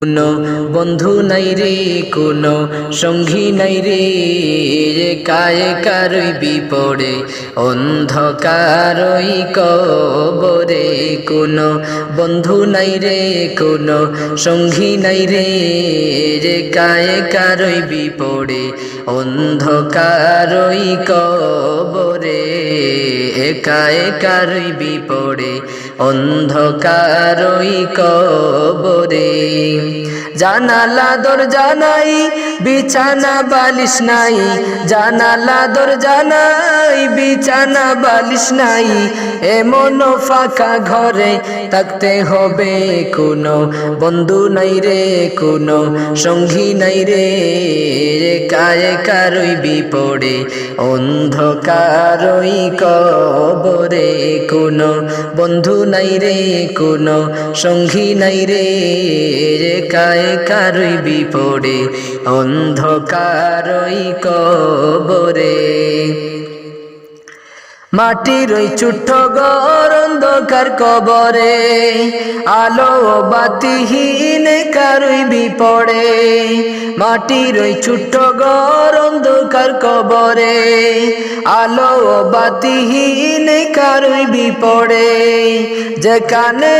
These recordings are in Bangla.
কোনো বন্ধু নাই রে, কোনো সঙ্গী নাই রে, কায় কারই বিপড়ে অন্ধকারই কবরে। কোনো বন্ধু নাই রে, কোনো সঙ্গী নাই রে, কায় কারই বিপড়ে অন্ধকারই কবরে। কায় কারই বিপড়ে অন্ধকারই কবরে। জানালা দরজা নাই, বিছানা বালিশ নাই, জানালা দরজা নাই, বিছানা বালিশ নাই, এমন ফাঁকা ঘরে থাকতে হবে। কোনো বন্ধু নাই রে, কোনো সঙ্গী নাই রে, কায় কারই বিপড়ে অন্ধকারই কবরে। কোনো বন্ধু নাই রে, কোনো সঙ্গী নাই রে, কায় কারই বিপড়ে অন্ধকারই কবরে। মাটির ওই ছোট্ট ঘর অন্ধকার কবরে, আলো বাতিহীন কারই বিপড়ে। মাটির ওই ছোট্ট ঘর অন্ধকার কবরে, আলো বাতিহীন কারই বিপড়ে। যেখানে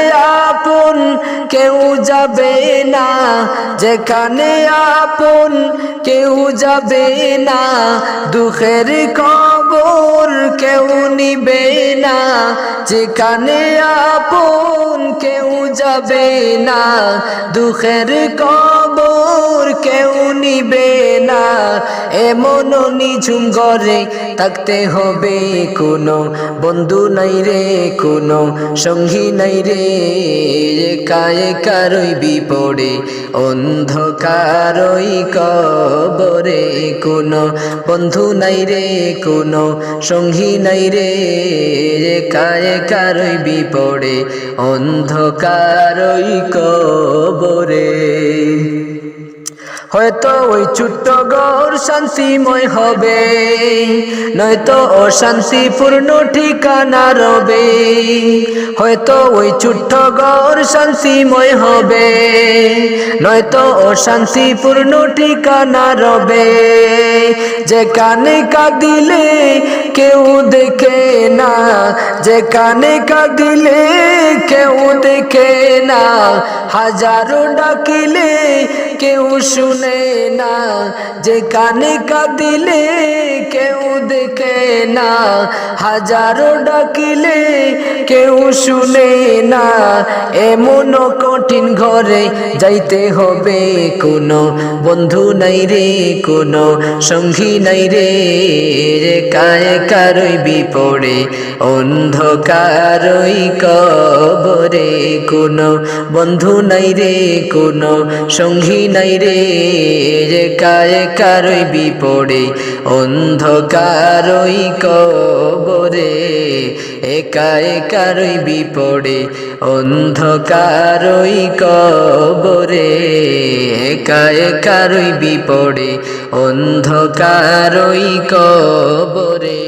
আপন কেউ যাবে না, যেখানে আপন কেউ যাবে না, দুঃখের খবর কেউ নিবে না। যেখানে আপন কেউ যাবে না, দুঃখের খবর কেউ নিবে না, এমন নিঝুম ঘরে থাকতে হবে। কোনো বন্ধু নাই রে, কোনো সঙ্গী নাই রে, কায় কারই বিপড়ে অন্ধকারই কবরে। কোনো বন্ধু নাই রে, কোনো সঙ্গী নাই রে, কায় কারই বিপড়ে অন্ধকারই কবরে। হয়তো ওই ছোট্ট ঘর শান্তিময় হবে, নয়তো অশান্তিপূর্ণ ঠিকানা রবে। হয়তো ওই ছোট্ট ঘর শান্তিময় হবে, নয়তো অশান্তিপূর্ণ ঠিকানা রবে। যেখানে কাঁদিলে কেউ দেখে না, যেখানে কাঁদিলে কেউ দেখে না, হাজারো ডাকিলে কেউ শুনে না। যেখানে কাঁদিলে কেউ দেখে না, হাজারো ডাকিলে কেউ শুনে না, এমন কঠিন ঘরে যাইতে হবে। কোনো বন্ধু নাই রে, কোনো সঙ্গী নাই রে, কায় কারই বিপড়ে অন্ধকারই কবরে। কোনো বন্ধু নাই রে, কোনো সঙ্গী নাই রে, কায় কারই বিপড়ে অন্ধকারই কবরে। কায় কারই বিপড়ে অন্ধকারই কবরে, কায় কারই বিপড়ে অন্ধকারই কবরে।